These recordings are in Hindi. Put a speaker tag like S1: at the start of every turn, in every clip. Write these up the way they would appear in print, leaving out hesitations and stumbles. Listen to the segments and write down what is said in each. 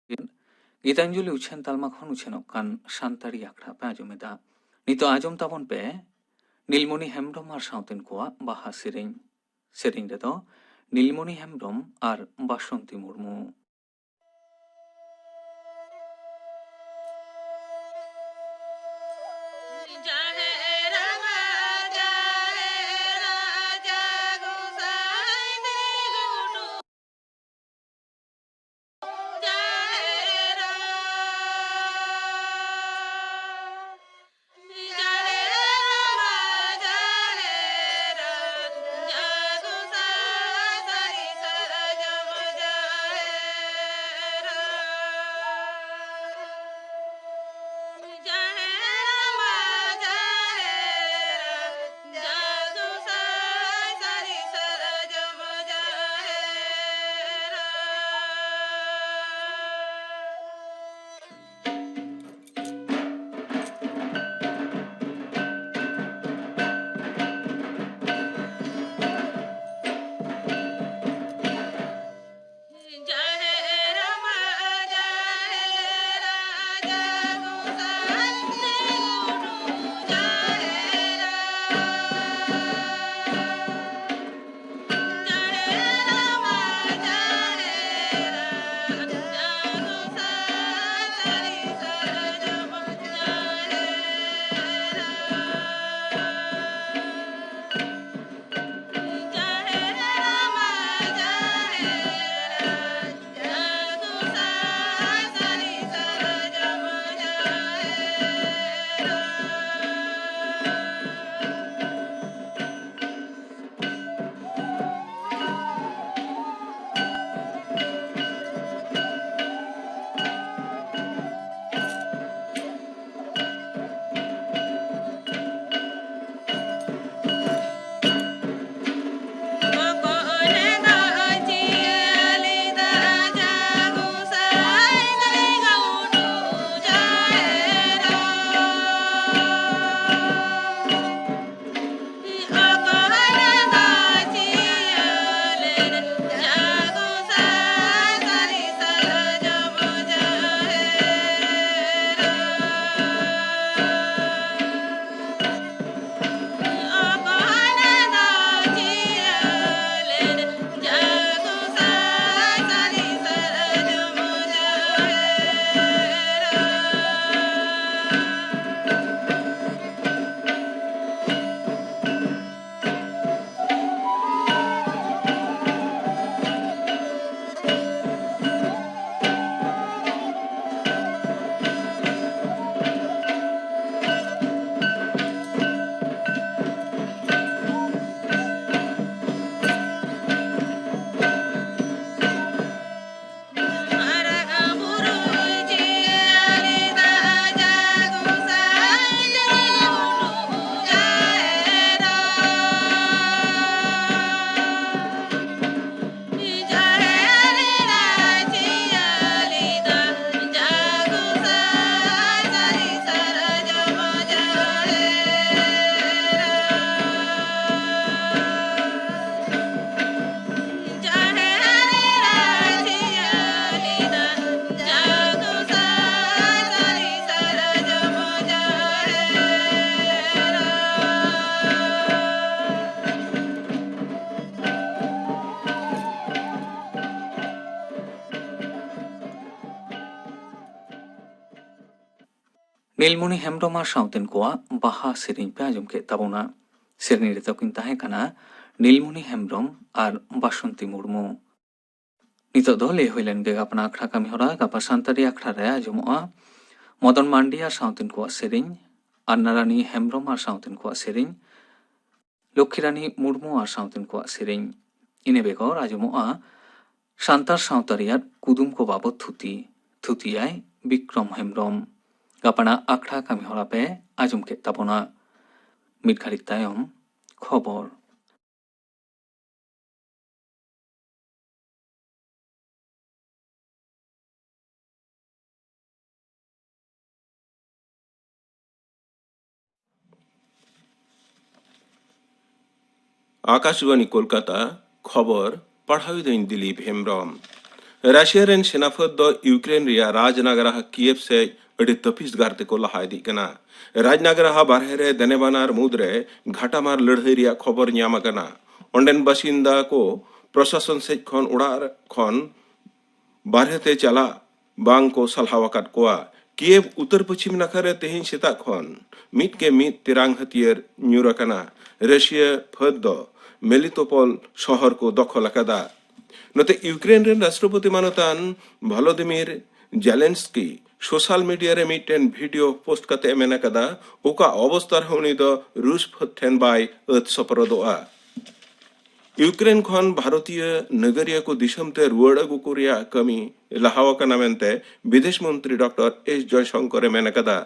S1: गीतांजलि उछेन तालमा खन उछेन कान सानताड़ी आखड़ा पे आजमेदा नितो आजम ताबन पे नीलमणि हेम्ब्रम आर सावतेन कोआ बाहा सेरेñ सेरेñ रेदो नीलमणि हेम्ब्रम आर बासंती मुर्मू। नीलमणि हेम्ब्रम आर सावतेन कोआ बाहा सेरेñ पे आजम के ताबोना सेरेñ रेदो किन ताहे काना नीलमणि हेम्ब्रम आर बासंती मुर्मू। नितो दो ले हुइलेन गे गापना आखड़ा कामी हरा गापा सानताड़ी आखड़ा रे आजमोआ मदन मांडी आर सावतेन कोआ सेरेñ अन्नारानी हेम्ब्रम आर सावतेन कोआ सेरेñ लक्ष्मीरानी मुर्मू आर सावतेन कोआ सेरेñ इने बेगर आजमोआ सान्तार सावतारियार कुदुम को बाबत थुती थुतियाय बिक्रम हेम्ब्रम गापना आखड़ा कामी हरा पे आजम के ताबोना मिट घाड़िक तायम खबर।
S2: आकाशवाणी कोलकाता खबर पढ़ाई दिन दिलीप हेम्ब्रम। राशिया रेन सेनाफत दो यूक्रेन रिया राजनगर कीव से अड़ी तपिस गारते को लहादी कना राजनगर बारहे रे दनेबानार मुद्रे घाटामार लड़ाई रिया खबर ᱧᱟᱢ akana ओंडेन बासिंदा को प्रशासन से खन उड़ार खन बारहते चला बांग को सलाहवाकात कोआ कीव उत्तर पश्चिम नाखारे तेहिं सेता खन मीट के मीट तिरांग हथियार ᱧᱩᱨᱟᱠᱟᱱᱟ रशिया फद दो मेलितोपोल शहर को दखल अकादा नते यूक्रेन रेन राष्ट्रपति मानतान भलोदिमिर जेलेंस्की सोशल मीडिया रे मिटेन वीडियो पोस्ट कते मेना कदा ओका अवस्था उनी दो रूस फथेन बाय अत सपरदोआ यूक्रेन खन भारतीय नगरिया को दिशम ते रुवाड़ अगु कोरिया कमी लाहावकाना मेनते विदेश मंत्री डॉक्टर एस जयशंकर मेना कदा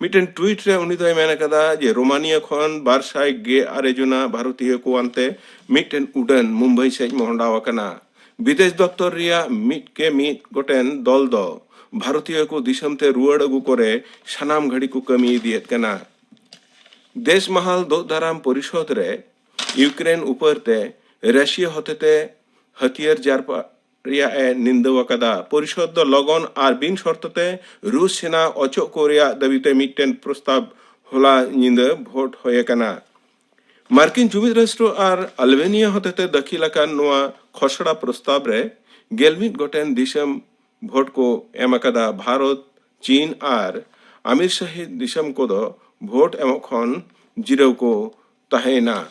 S2: मिटेन ट्वीट रे उनी दो मेना कदा जे रोमानिया खन बारसाय गे आरेजुना भारतीय को अंते मिटेन उड़ान मुंबई से मोहंडावकाना विदेश दफ्तर रिया मीट के मीट गोटेन दल दो भारतीय को दिशम ते रुवाड़ अगु करे सानाम घड़ी को कमी दियत कना देश महाल दो दाराम परिषद रे यूक्रेन ऊपर ते रशिया होते हथियार जारपा रिया ए निंदवकदा परिषद दो लगन आर बिन शर्तते रूस सेना अचो कोरिया दबिते मिटेन प्रस्ताव होला निंद भोट होय कना मार्किन जुमिद राष्ट्र और अल्बेनिया होते दखिलाकान नोआ खसड़ा प्रस्ताव रे गेलमित गोटेन दिशम भोट को एमकदा भारत चीन और आमिर सहित दिशम को दो भोट एमखन जिरो को तहेना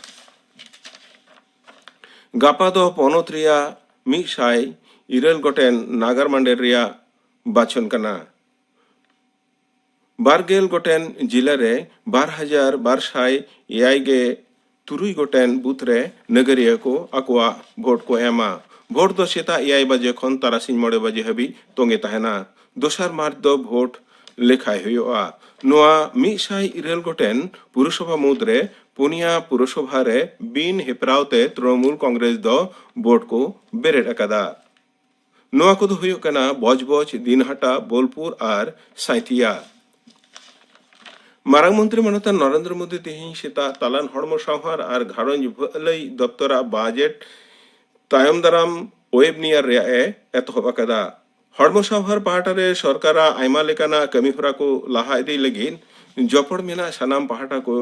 S2: गापा दो पनत रिया मिसाय इरल गोटेन नागर मंडेर रिया बाचन कना बारगेल गोटेन जिला रे 12,200 गे तुरुई गोटेन बूथ रे नगरिया को अकवा भोट को एमा भोट दो सेता 6 बजे खन तारासिन 9 बजे हबी तोंगे तहना दोसर मार्च दो भोट लेखाय हुआ नोआ मिसाय इरल गोटेन पुरसभा मुद्रे पुनिया पुरसभा रे बिन हेपरावते तृणमूल कांग्रेस दो भोट को बेरेट अकदा नोआ को दो हुयो कना बजबज दिनहाटा बोलपुर और साइथिया मारांग मंत्री मनता नरेंद्र मोदी तेहिं सेता तालान हड़मो सावहार और घारंज भलई दफ्तरा बाजेट तायम दाराम वेब नियर रे एतहब अकदा हड़मो सावहार पाहटा रे सरकारा आयमा लेकाना कमी हरा को लाहा इदी लगिन जपड़ मेना सानाम पाहटा को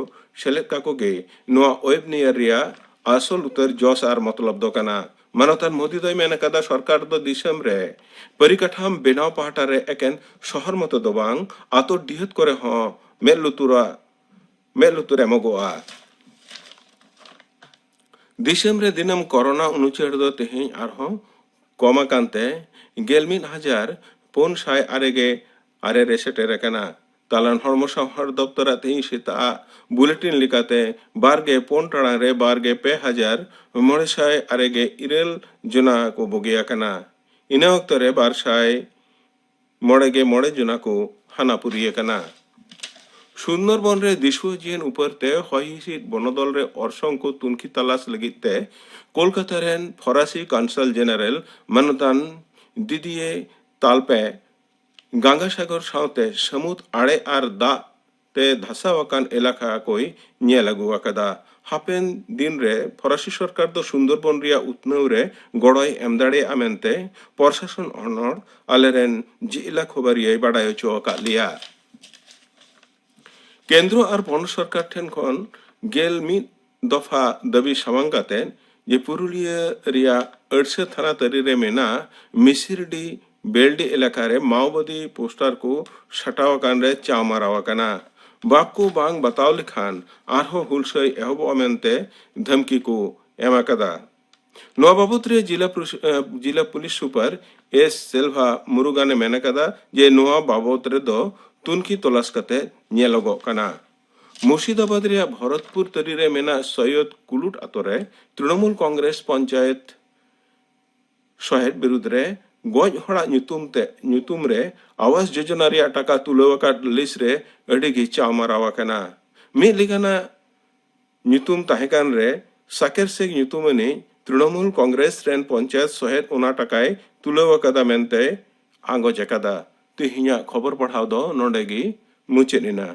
S2: सेलेद का को गे नोआ वेब नियर रिया आसल उतर जोस आर मतलब दो कना मानतान मोदी दय मेना कदा सरकार दो दिसम रे परिकाठाम बेनाव पाहटा रे एकेन शहर मतो दो बांग आतो डिहत करे हो मेलुतुरे मगोआ दिसम रे दिनम कोरोना उनुचेड़ दो तेहिं आरहो कमा कांते 11,400 आरेगे आरे रेसेटेर कना तालान हड़मो सावहार दफ्तरा तेहिं सेता बुलेटिन लिकाते बारगे पोन टाड़ा रे बारगे 5,900 आरेगे इरेल जना को बोगिया कना इना वक्त रे 2,9 जना को हानापुरिया कना सुंदरबन रे दिशु जीन ऊपर ते हयहिसित बनदल रे अर्संग को तुनखी तलाश लगित ते कोलकाता रेन फरासी काउंसिल जेनरल मनतान दिदिए तालपे गंगासागर सावते समुद आड़े आर दा ते धसावाकान इलाका कोई ᱧᱮᱞ अगु अकदा हापेन दिन रे फरासी सरकार दो सुंदरबन रिया उतनव रे गड़ोय एम दाड़े आमेनते प्रशासन अनड़ आलेरेन जिला खबरिये बाडाय चो का लिया केंद्र और पौन सरकार ठेन खन गेल मिद दफा दाबी सामांगाते जे पुरुलिया रिया अड़से थाना तरी रे मेना मिसिरडी बेलडी इलाका रे माओवादी पोस्टर को सटावकान रे चामारावकाना बाप को बांग बताव लिखान आरहो हुलसई एहबो अमेनते धमकी को एमाकदा नोआ बाबत रे जिला police super S Selva Muruga ने मेनकदा जे नोआ बाबत रे दो तुनखी तलाश कते ᱧᱮᱞᱚᱜᱚ कना मुर्शिदाबाद रे भरतपुर तरी रे मेना सैयद कुलुट आतोरे तृणमूल कांग्रेस पंचायत सहेद विरुद्ध रे गज हड़ा ᱧᱩᱛᱩᱢ रे आवास योजना रे टाका तुलवाकाट लिस्ट रे अडी गी चामारावा कना मि लिगाना ᱧᱩᱛᱩᱢ ताहेकान रे साकेर से ᱧᱩᱛᱩᱢनी तृणमूल कांग्रेस रेन पंचायत सहेद ओना टाकाय तुलवाकादा मेनते आंगोज अकादा तिहिया खबर पढ़ाव दो नोडेगी मुचेनिना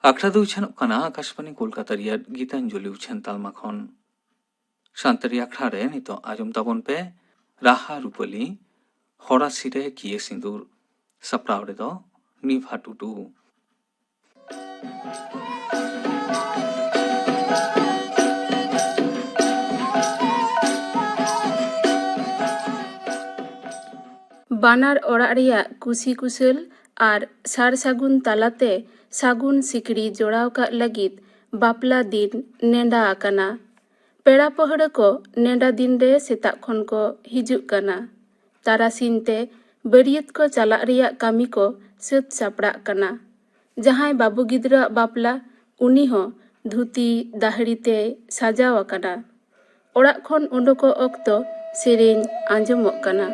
S1: आखड़ा दो उछन कना आकाशवाणी कोलकाता रिया गीतांजलि उछन तालमा खन ᱥᱟᱱᱛᱟᱲᱤ ᱟᱠᱷᱲᱟ ᱨᱮ ᱱᱤᱛᱚᱜ ᱟᱸᱡᱚᱢ ᱛᱟᱵᱚᱱ ᱯᱮ ᱨᱟᱦᱟ ᱨᱩᱯᱟᱹᱞᱤ ᱦᱚᱨᱟᱥᱤ ᱨᱮ ᱠᱤᱭᱟᱹ ᱥᱤᱸᱫᱩᱨ, ᱥᱟᱯᱲᱟᱣ ᱨᱮᱫᱚ ᱱᱤᱵᱷᱟ ᱴᱩᱰᱩ।
S3: ᱵᱟᱱᱟᱨ ᱚᱲᱟᱜ ᱨᱮᱭᱟᱜ ᱠᱩᱥᱤ ᱠᱩᱥᱟᱹᱞ ᱟᱨ ᱥᱟᱨ ᱥᱟᱹᱜᱩᱱ ᱛᱟᱞᱟᱛᱮ ᱥᱟᱹᱜᱩᱱ ᱥᱤᱠᱲᱤ ᱡᱚᱲᱟᱣ ᱠᱟᱜ ᱞᱟᱹᱜᱤᱫ ᱵᱟᱯᱞᱟ ᱫᱤᱱ ᱱᱮᱰᱟ ᱟᱠᱟᱱᱟ। ᱯᱮᱲᱟ ᱯᱟᱹᱦᱲᱟᱹ ᱠᱚ ᱱᱮᱰᱟ ᱫᱤᱱ ᱨᱮ ᱥᱮᱛᱟᱜ ᱠᱷᱚᱱ ᱠᱚ ᱦᱤᱡᱩᱜ ᱠᱟᱱᱟ। ᱛᱟᱨᱟᱥᱤᱧ ᱛᱮ ᱵᱟᱹᱨᱭᱟᱹᱛ ᱠᱚ ᱪᱟᱞᱟᱜ ᱨᱮᱭᱟᱜ ᱠᱟᱹᱢᱤ ᱠᱚ ᱥᱟᱹᱛ ᱥᱟᱯᱲᱟᱜ ᱠᱟᱱᱟ। ᱡᱟᱦᱟᱸᱭ ᱵᱟᱹᱵᱩ ᱜᱤᱫᱽᱨᱟᱹᱣᱟᱜ ᱵᱟᱯᱞᱟ ᱩᱱᱤ ᱦᱚᱸ ᱫᱷᱩᱛᱤ ᱫᱟᱦᱲᱤ ᱛᱮᱭ ᱥᱟᱡᱟᱣ ᱟᱠᱟᱱᱟ। ᱚᱲᱟᱜ ᱠᱷᱚᱱ ᱩᱰᱩᱠᱚᱜ ᱚᱠᱛᱚ ᱥᱮᱨᱮᱧ ᱟᱸᱡᱚᱢᱚᱜ ᱠᱟᱱᱟ।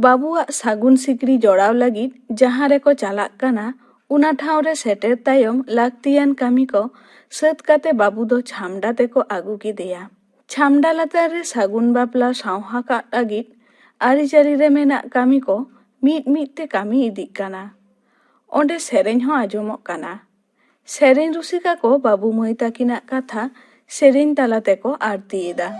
S3: ᱵᱟᱹᱵᱩᱣᱟᱜ ᱥᱟᱹᱜᱩᱱ ᱥᱤᱠᱲᱤ ᱡᱚᱲᱟᱣ ᱞᱟᱹᱜᱤᱫ ᱡᱟᱦᱟᱸ ᱨᱮᱠᱚ ᱪᱟᱞᱟᱜ ᱠᱟᱱᱟ ᱚᱱᱟ ᱴᱷᱟᱶ ᱨᱮ ᱥᱮᱴᱮᱨ ᱛᱟᱭᱚᱢ ᱞᱟᱹᱠᱛᱤᱭᱟᱱ ᱠᱟᱹᱢᱤ ᱠᱚ ᱥᱟᱹᱛ ᱠᱟᱛᱮ ᱵᱟᱹᱵᱩ ᱫᱚ ᱪᱷᱟᱢᱰᱟ ᱛᱮᱠᱚ ᱟᱹᱜᱩ ᱠᱮᱫᱮᱭᱟ। ᱪᱷᱟᱢᱰᱟ ᱞᱟᱛᱟᱨ ᱨᱮ ᱥᱟᱹᱜᱩᱱ ᱵᱟᱯᱞᱟ ᱥᱟᱣᱦᱟ ᱠᱟᱜ ᱞᱟᱹᱜᱤᱫ ᱟᱹᱨᱤᱪᱟᱹᱞᱤ ᱨᱮ ᱢᱮᱱᱟᱜ ᱠᱟᱹᱢᱤ ᱠᱚ ᱢᱤᱫ ᱢᱤᱫ ᱛᱮ ᱠᱟᱹᱢᱤ ᱤᱫᱤᱜ ᱠᱟᱱᱟ। ᱚᱸᱰᱮ ᱥᱮᱨᱮᱧ ᱦᱚᱸ ᱟᱸᱡᱚᱢᱚᱜ ᱠᱟᱱᱟ। ᱥᱮᱨᱮᱧ ᱨᱩᱥᱤᱠᱟ ᱠᱚ ᱵᱟᱹᱵᱩ ᱢᱟᱹᱭ ᱛᱟᱹᱠᱤᱱᱟᱜ ᱠᱟᱛᱷᱟ ᱥᱮᱨᱮᱧ ᱛᱟᱞᱟ ᱛᱮᱠᱚ ᱟᱨᱛᱤᱭᱮᱫᱟ।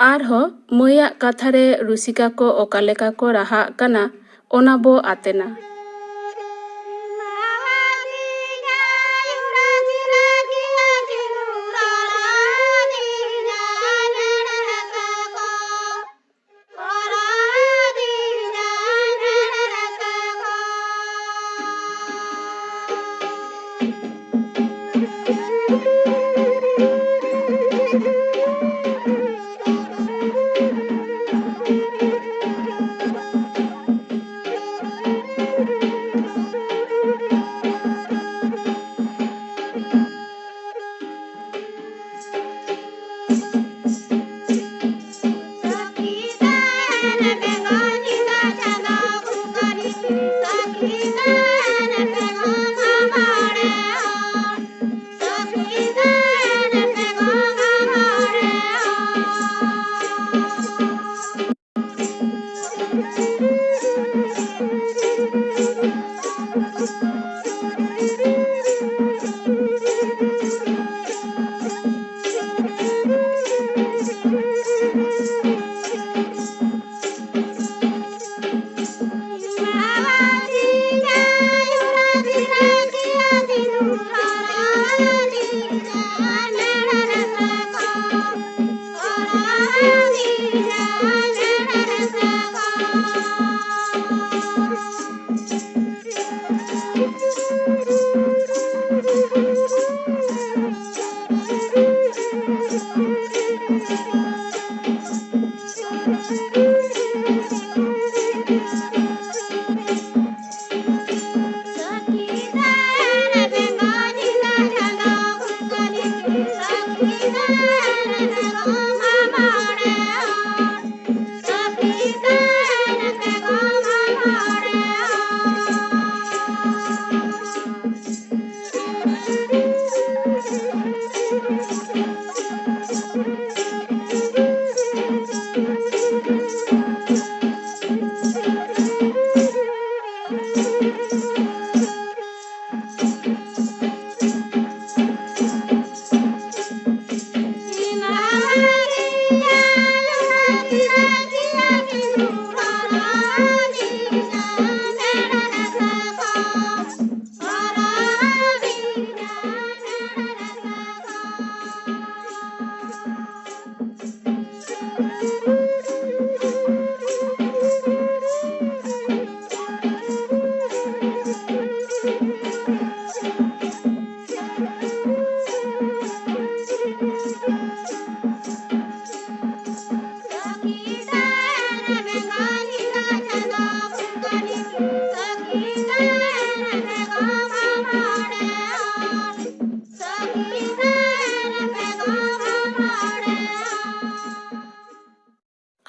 S3: ᱟᱨᱦᱚᱸ ᱢᱟᱹᱭᱟᱜ ᱠᱟᱛᱷᱟᱨᱮ ᱨᱩᱥᱤᱠᱟ ᱠᱚ ᱚᱠᱟ ᱞᱮᱠᱟ ᱠᱚ ᱨᱟᱦᱟᱜ ᱠᱟᱱᱟ ᱚᱱᱟ ᱵᱚ ᱟᱛᱮᱱᱟ।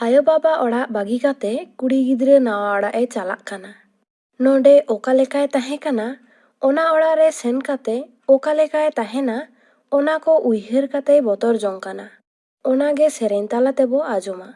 S3: ᱟᱭᱳᱼᱵᱟᱵᱟ ᱚᱲᱟᱜ ᱵᱟᱹᱜᱤ ᱠᱟᱛᱮ ᱠᱩᱲᱤ ᱜᱤᱫᱽᱨᱟᱹ ᱱᱟᱣᱟ ᱚᱲᱟᱜ ᱮ ᱪᱟᱞᱟᱜ ᱠᱟᱱᱟ। ᱱᱚᱰᱮ ᱚᱠᱟ ᱞᱮᱠᱟᱭ ᱛᱟᱦᱮᱸ ᱠᱟᱱᱟ ᱚᱱᱟ ᱚᱲᱟᱜ ᱨᱮ ᱥᱮᱱ ᱠᱟᱛᱮ ᱚᱠᱟ ᱞᱮᱠᱟᱭ ᱛᱟᱦᱮᱱᱟ ᱚᱱᱟ ᱠᱚ ᱩᱭᱦᱟᱹᱨ ᱠᱟᱛᱮᱭ ᱵᱚᱛᱚᱨ ᱡᱚᱝ ᱠᱟᱱᱟ। ᱚᱱᱟᱜᱮ ᱥᱮᱨᱮᱧ ᱛᱟᱞᱟ ᱛᱮᱵᱚ ᱟᱸᱡᱚᱢᱟ।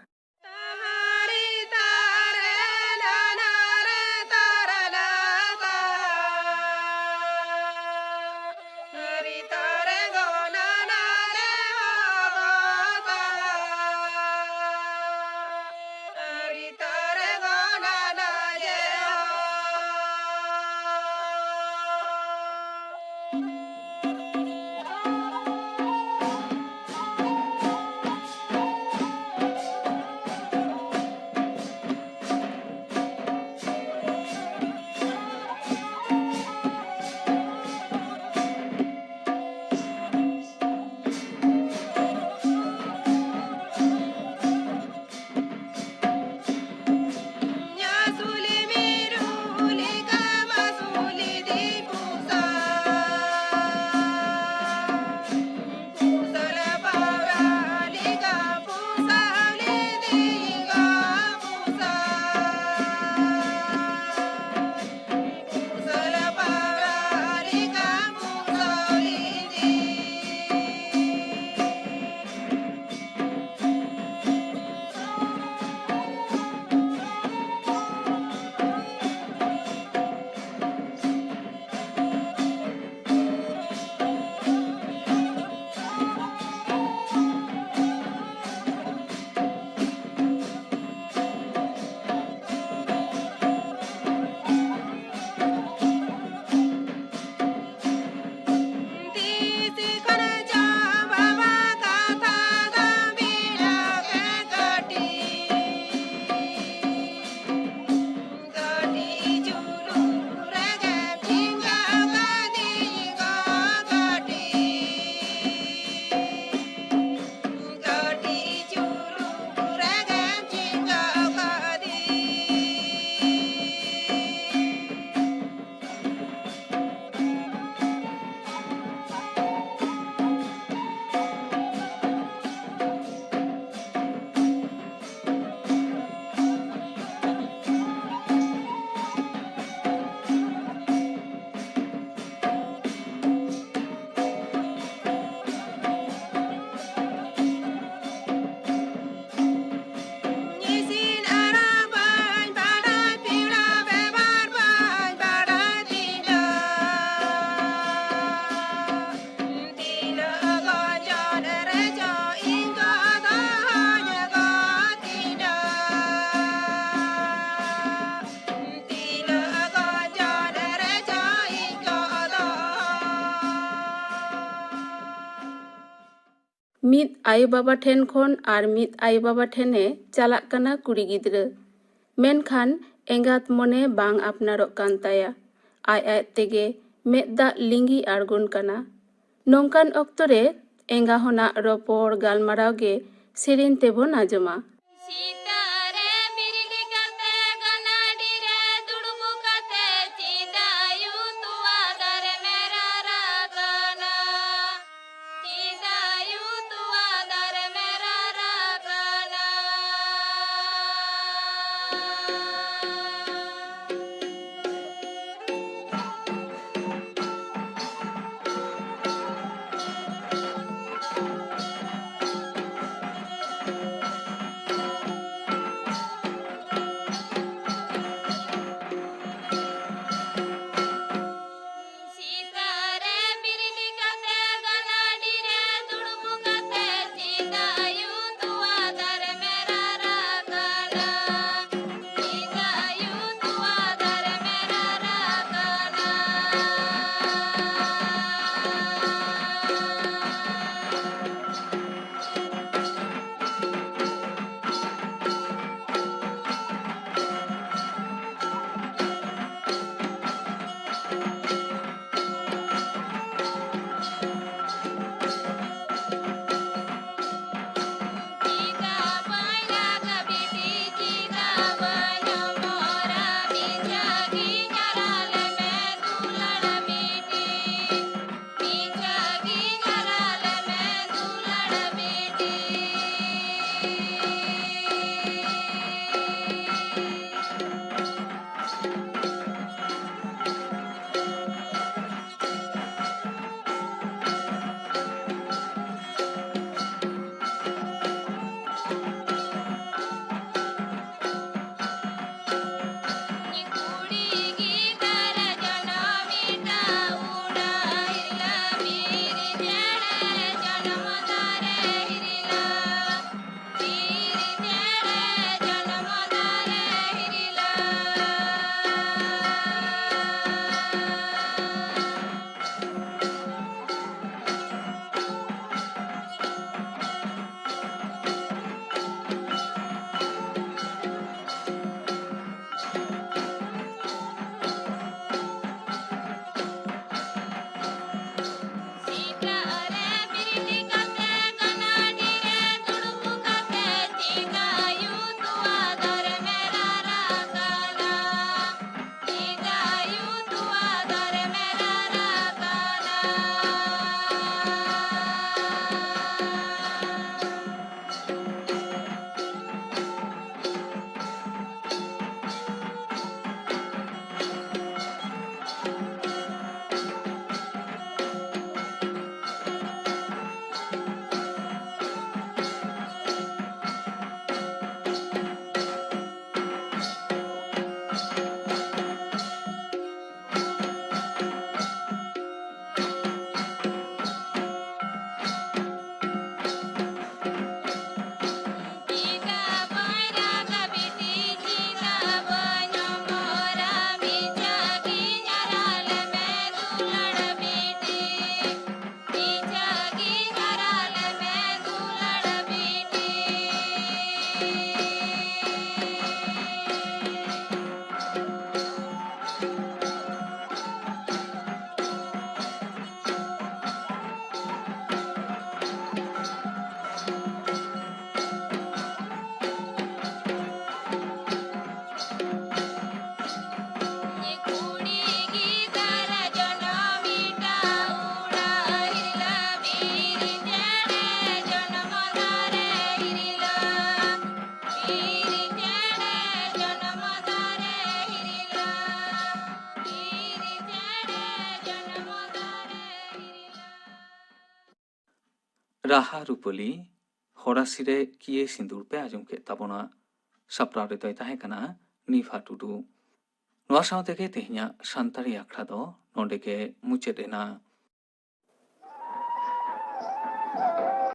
S3: ᱢᱤᱫ ᱟᱭᱳᱼᱵᱟᱵᱟ ᱴᱷᱮᱱ ᱠᱷᱚᱱ ᱟᱨ ᱢᱤᱫ ᱟᱭᱳᱼᱵᱟᱵᱟ ᱴᱷᱮᱱᱮ ᱪᱟᱞᱟᱜ ᱠᱟᱱᱟ ᱠᱩᱲᱤ ᱜᱤᱫᱽᱨᱟᱹ, ᱢᱮᱱᱠᱷᱟᱱ ᱮᱸᱜᱟᱛ ᱢᱚᱱᱮ ᱵᱟᱝ ᱟᱯᱱᱟᱨᱚᱜ ᱠᱟᱱ ᱛᱟᱭᱟ᱾ ᱟᱡ ᱛᱮᱜᱮ ᱢᱮᱫ ᱫᱟᱜ ᱞᱤᱸᱜᱤ ᱟᱬᱜᱚᱱ ᱠᱟᱱᱟ᱾ ᱱᱚᱝᱠᱟᱱ ᱚᱠᱛᱚ ᱨᱮ ᱮᱸᱜᱟ ᱦᱚᱱᱟᱜ ᱨᱚᱯᱚᱲ ᱜᱟᱞᱢᱟᱨᱟᱣ ᱜᱮ ᱥᱮᱨᱮᱧ ᱛᱮᱵᱚᱱ ᱟᱸᱡᱚᱢᱟ᱾
S1: ᱨᱟᱦᱟ ᱨᱩᱯᱟᱹᱞᱤ ᱦᱚᱨᱟᱥᱤ ᱨᱮ ᱠᱤᱭᱮ ᱥᱤᱸᱫᱩᱨ ᱯᱮ ᱟᱸᱡᱚᱢ ᱠᱮᱫ ᱛᱟᱵᱚᱱᱟ᱾ ᱥᱟᱯᱲᱟᱣ ᱨᱮᱫᱚᱭ ᱛᱟᱦᱮᱸ ᱠᱟᱱᱟ ᱱᱤᱯᱷᱟ ᱴᱩᱰᱩ᱾ ᱱᱚᱣᱟ ᱥᱟᱶ ᱛᱮᱜᱮ ᱛᱮᱦᱮᱧᱟᱜ ᱥᱟᱱᱛᱟᱲᱤ ᱟᱠᱷᱲᱟ ᱫᱚ ᱱᱚᱰᱮ ᱜᱮ ᱢᱩᱪᱟᱹᱫ ᱮᱱᱟ।